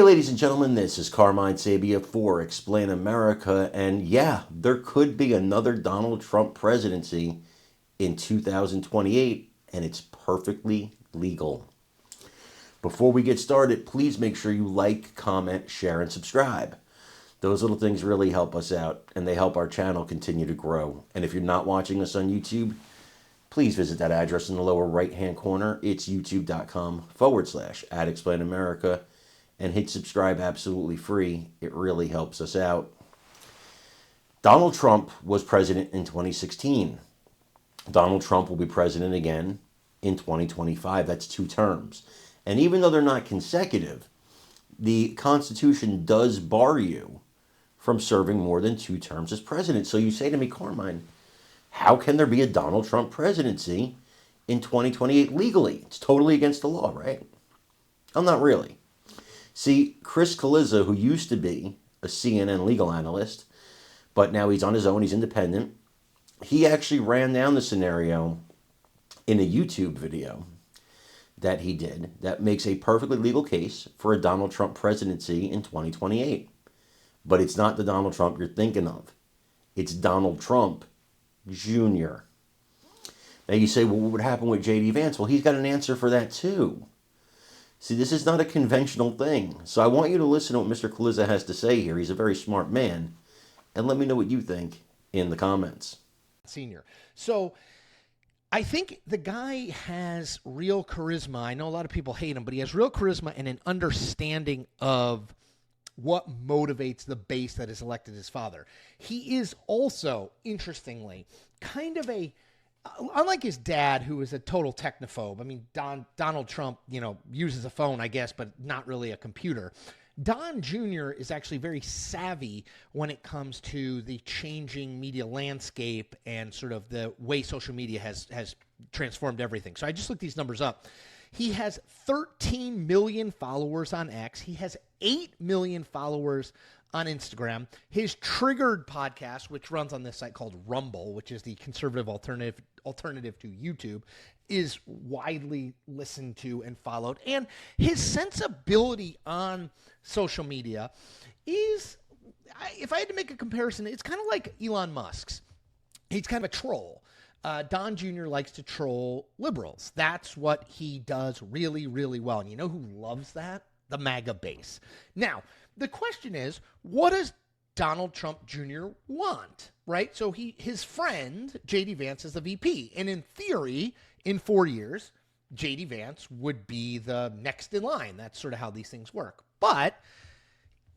ladies and gentlemen, this is Carmine Sabia for Explain America, and yeah, there could be another Donald Trump presidency in 2028, and it's perfectly legal. Before we get started, please make sure you like, comment, share, and subscribe. Those little things really help us out, and they help our channel continue to grow. And if you're not watching us on YouTube, please visit that address in the lower right-hand corner. It's youtube.com/@ExplainAmerica. And hit subscribe absolutely free. It really helps us out. Donald Trump was president in 2016. Donald Trump will be president again in 2025. That's 2 terms. And even though they're not consecutive, the Constitution does bar you from serving more than 2 terms as president. So you say to me, Carmine, how can there be a Donald Trump presidency in 2028 legally? It's totally against the law, right? I'm not really. See, Chris Cillizza, who used to be a CNN legal analyst, but now he's on his own, he's independent, he actually ran down the scenario in a YouTube video that he did that makes a perfectly legal case for a Donald Trump presidency in 2028. But it's not the Donald Trump you're thinking of. It's Donald Trump Jr. Now you say, well, what would happen with J.D. Vance? Well, he's got an answer for that too. See, this is not a conventional thing. So I want you to listen to what Mr. Cillizza has to say here. He's a very smart man. And let me know what you think in the comments. Senior. So I think the guy has real charisma. I know a lot of people hate him, but he has real charisma and an understanding of what motivates the base that has elected his father. He is also, interestingly, kind of unlike his dad, who is a total technophobe. I mean, Donald Trump, uses a phone, I guess, but not really a computer. Don Jr. is actually very savvy when it comes to the changing media landscape and sort of the way social media has transformed everything. So I just looked these numbers up. He has 13 million followers on X. He has 8 million followers on Instagram. His Triggered podcast, which runs on this site called Rumble, which is the conservative alternative to YouTube, is widely listened to and followed. And his sensibility on social media is, if I had to make a comparison, it's kind of like Elon Musk's. He's kind of a troll. Don Jr. likes to troll liberals. That's what he does really, really well. And you know who loves that? The MAGA base. Now, the question is, what does Donald Trump Jr. want, right? So his friend, J.D. Vance, is the VP. And in theory, in 4 years, J.D. Vance would be the next in line. That's sort of how these things work. But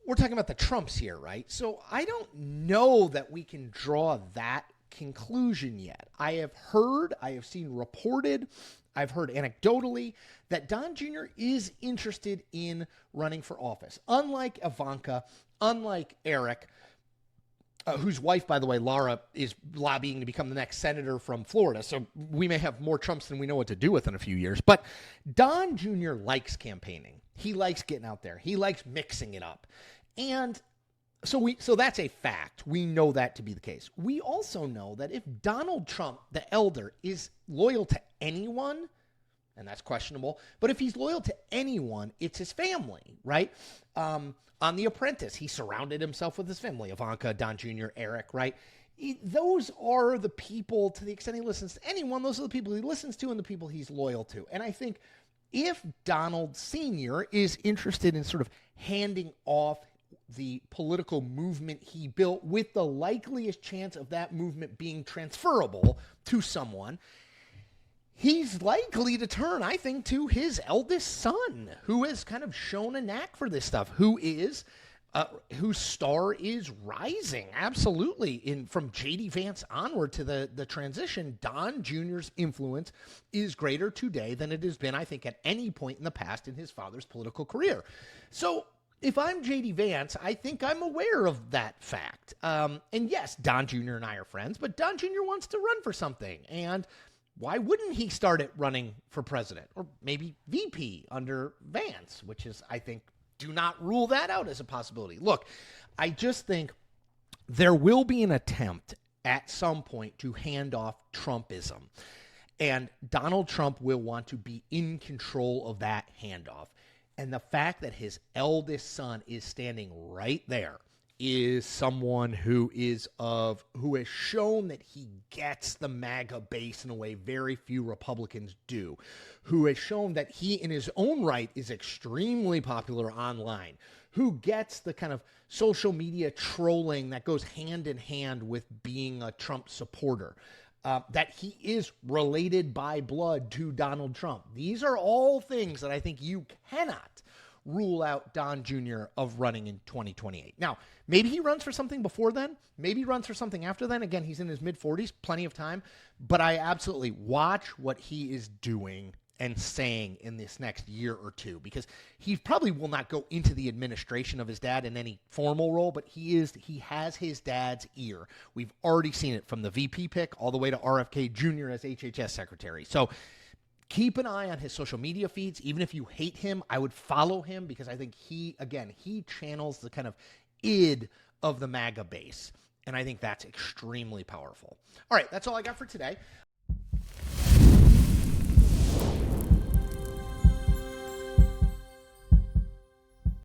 we're talking about the Trumps here, right? So I don't know that we can draw that conclusion yet. I have seen reported, I've heard anecdotally that Don Jr. is interested in running for office. Unlike Ivanka, unlike Eric, whose wife, by the way, Laura, is lobbying to become the next senator from Florida. So we may have more Trumps than we know what to do with in a few years. But Don Jr. likes campaigning. He likes getting out there. He likes mixing it up. And so that's a fact. We know that to be the case. We also know that if Donald Trump, the elder, is loyal to anyone, and that's questionable, but if he's loyal to anyone, it's his family, right? On The Apprentice, he surrounded himself with his family, Ivanka, Don Jr., Eric, right? Those are the people, to the extent he listens to anyone, those are the people he listens to and the people he's loyal to. And I think if Donald Sr. is interested in sort of handing off the political movement he built with the likeliest chance of that movement being transferable to someone, he's likely to turn, I think, to his eldest son, who has kind of shown a knack for this stuff, whose star is rising. Absolutely. From J.D. Vance onward to the transition, Don Jr.'s influence is greater today than it has been, I think, at any point in the past in his father's political career. So if I'm J.D. Vance, I think I'm aware of that fact. And yes, Don Jr. and I are friends, but Don Jr. wants to run for something. And why wouldn't he start it running for president or maybe VP under Vance, which is, I think, do not rule that out as a possibility. Look, I just think there will be an attempt at some point to hand off Trumpism. And Donald Trump will want to be in control of that handoff. And the fact that his eldest son is standing right there is someone who has shown that he gets the MAGA base in a way very few Republicans do, who has shown that he in his own right is extremely popular online, who gets the kind of social media trolling that goes hand in hand with being a Trump supporter. That he is related by blood to Donald Trump. These are all things that I think you cannot rule out Don Jr. of running in 2028. Now, maybe he runs for something before then. Maybe he runs for something after then. Again, he's in his mid-40s, plenty of time. But I absolutely watch what he is doing and saying in this next year or two, because he probably will not go into the administration of his dad in any formal role, but he has his dad's ear. We've already seen it from the VP pick all the way to RFK Jr. as HHS secretary. So keep an eye on his social media feeds. Even if you hate him, I would follow him, because I think he channels the kind of id of the MAGA base. And I think that's extremely powerful. All right, that's all I got for today.